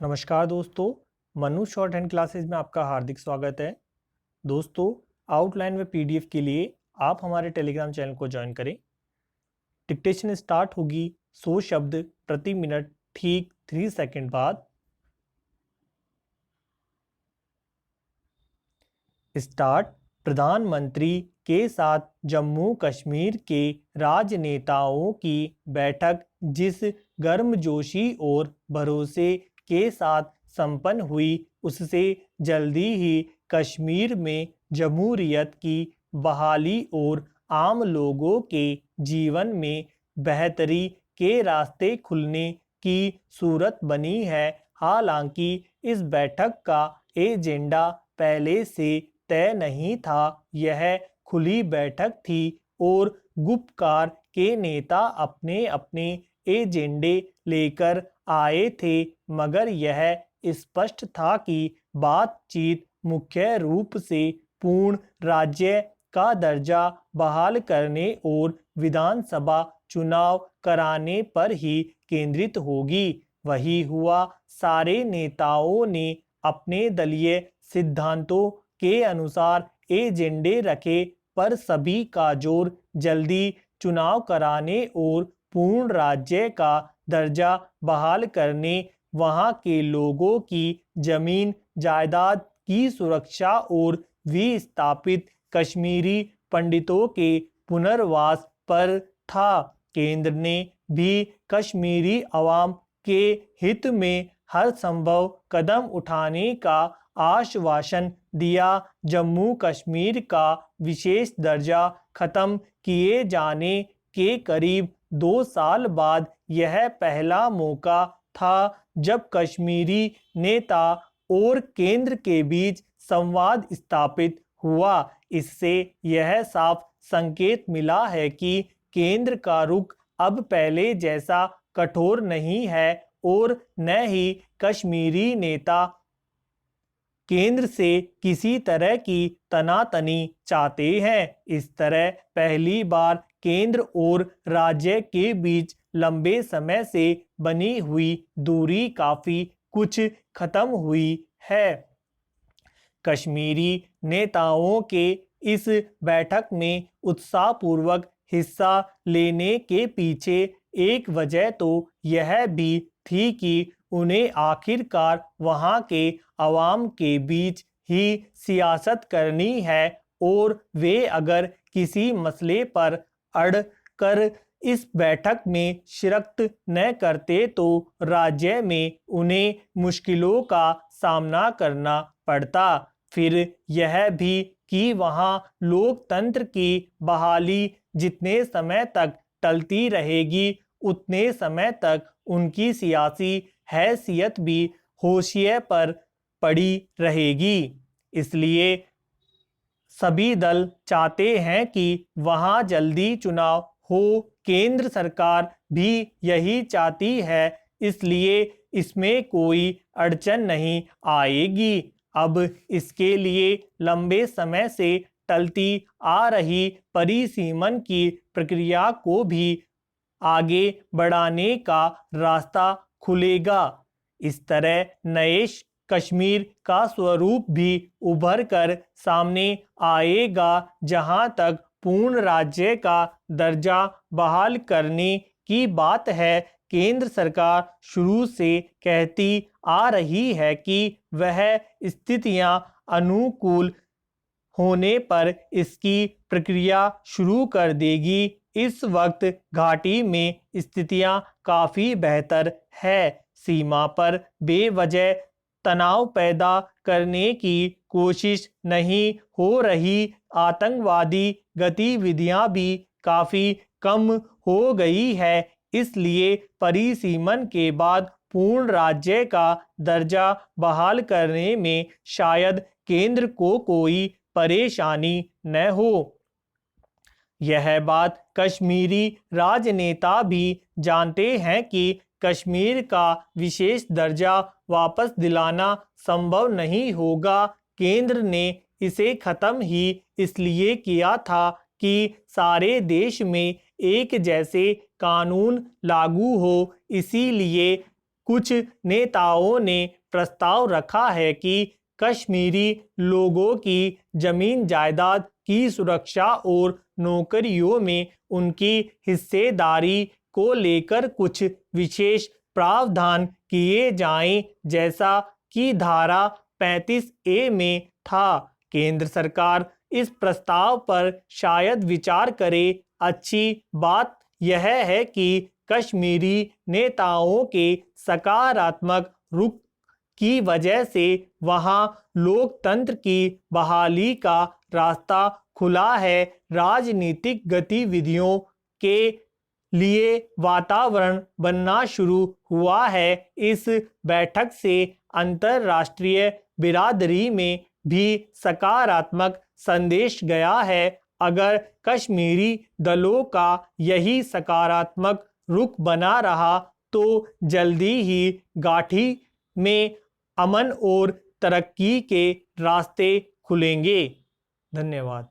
नमस्कार दोस्तों, Manu short hand classes में आपका हार्दिक स्वागत है। दोस्तों, आउटलाइन व पीडीएफ के लिए आप हमारे टेलीग्राम चैनल को ज्वाइन करें। डिक्टेशन स्टार्ट होगी 100 शब्द प्रति मिनट ठीक 3 सेकंड बाद। स्टार्ट। प्रधानमंत्री के साथ जम्मू कश्मीर के राजनेताओं की बैठक जिस गर्मजोशी और भरोसे के साथ संपन्न हुई, उससे जल्दी ही कश्मीर में जमहूरियत की बहाली और आम लोगों के जीवन में बेहतरी के रास्ते खुलने की सूरत बनी है। हालांकि इस बैठक का एजेंडा पहले से तय नहीं था। यह खुली बैठक थी और गुपकार के नेता अपने अपने एजेंडे लेकर आए थे, मगर यह स्पष्ट था कि बातचीत मुख्य रूप से पूर्ण राज्य का दर्जा बहाल करने और विधानसभा चुनाव कराने पर ही केंद्रित होगी। वही हुआ। सारे नेताओं ने अपने दलीय सिद्धांतों के अनुसार एजेंडे रखे, पर सभी का जोर जल्दी चुनाव कराने और पूर्ण राज्य का दर्जा बहाल करने, वहां के लोगों की जमीन जायदाद की सुरक्षा और विस्थापित कश्मीरी पंडितों के पुनर्वास पर था। केंद्र ने भी कश्मीरी अवाम के हित में हर संभव कदम उठाने का आश्वासन दिया। जम्मू कश्मीर का विशेष दर्जा खत्म किए जाने के करीब 2 साल बाद यह पहला मौका था जब कश्मीरी नेता और केंद्र के बीच संवाद स्थापित हुआ। इससे यह साफ संकेत मिला है कि केंद्र का रुख अब पहले जैसा कठोर नहीं है और न ही कश्मीरी नेता केंद्र से किसी तरह की तनातनी चाहते हैं। इस तरह पहली बार केंद्र और राज्य के बीच लंबे समय से बनी हुई दूरी काफी कुछ खत्म हुई है। कश्मीरी नेताओं के इस बैठक में उत्साहपूर्वक हिस्सा लेने के पीछे एक वजह तो यह भी थी कि उन्हें आखिरकार वहां के अवाम के बीच ही सियासत करनी है और वे अगर किसी मसले पर अड़ कर इस बैठक में शिरकत न करते तो राज्य में उन्हें मुश्किलों का सामना करना पड़ता। फिर यह भी कि वहां लोकतंत्र की बहाली जितने समय तक टलती रहेगी, उतने समय तक उनकी सियासी हैसियत भी होशिये पर पड़ी रहेगी। इसलिए सभी दल चाहते हैं कि वहां जल्दी चुनाव हो। केंद्र सरकार भी यही चाहती है, इसलिए इसमें कोई अड़चन नहीं आएगी। अब इसके लिए लंबे समय से टलती आ रही परिसीमन की प्रक्रिया को भी आगे बढ़ाने का रास्ता खुलेगा। इस तरह नए कश्मीर का स्वरूप भी उभर कर सामने आएगा, जहां तक पूर्ण राज्य का दर्जा बहाल करने की बात है। केंद्र सरकार शुरू से कहती आ रही है कि वह स्थितियां अनुकूल होने पर इसकी प्रक्रिया शुरू कर देगी। इस वक्त घाटी में स्थितियां काफ़ी बेहतर है। सीमा पर बेवजह तनाव पैदा करने की कोशिश नहीं हो रही। आतंकवादी गतिविधियां भी काफ़ी कम हो गई है। इसलिए परिसीमन के बाद पूर्ण राज्य का दर्जा बहाल करने में शायद केंद्र को कोई परेशानी न हो। यह बात कश्मीरी राजनेता भी जानते हैं कि कश्मीर का विशेष दर्जा वापस दिलाना संभव नहीं होगा। केंद्र ने इसे खत्म ही इसलिए किया था कि सारे देश में एक जैसे कानून लागू हो। इसीलिए कुछ नेताओं ने प्रस्ताव रखा है कि कश्मीरी लोगों की जमीन जायदाद की सुरक्षा और नौकरियों में उनकी हिस्सेदारी को लेकर कुछ विशेष प्रावधान किए जाएं, जैसा कि धारा 35A में था। केंद्र सरकार इस प्रस्ताव पर शायद विचार करे। अच्छी बात यह है कि कश्मीरी नेताओं के सकारात्मक रुख की वजह से वहां लोकतंत्र की बहाली का रास्ता खुला है। राजनीतिक गतिविधियों के लिए वातावरण बनना शुरू हुआ है। इस बैठक से अंतर्राष्ट्रीय बिरादरी में भी सकारात्मक संदेश गया है। अगर कश्मीरी दलों का यही सकारात्मक रुख बना रहा तो जल्दी ही घाटी में अमन और तरक्की के रास्ते खुलेंगे। धन्यवाद।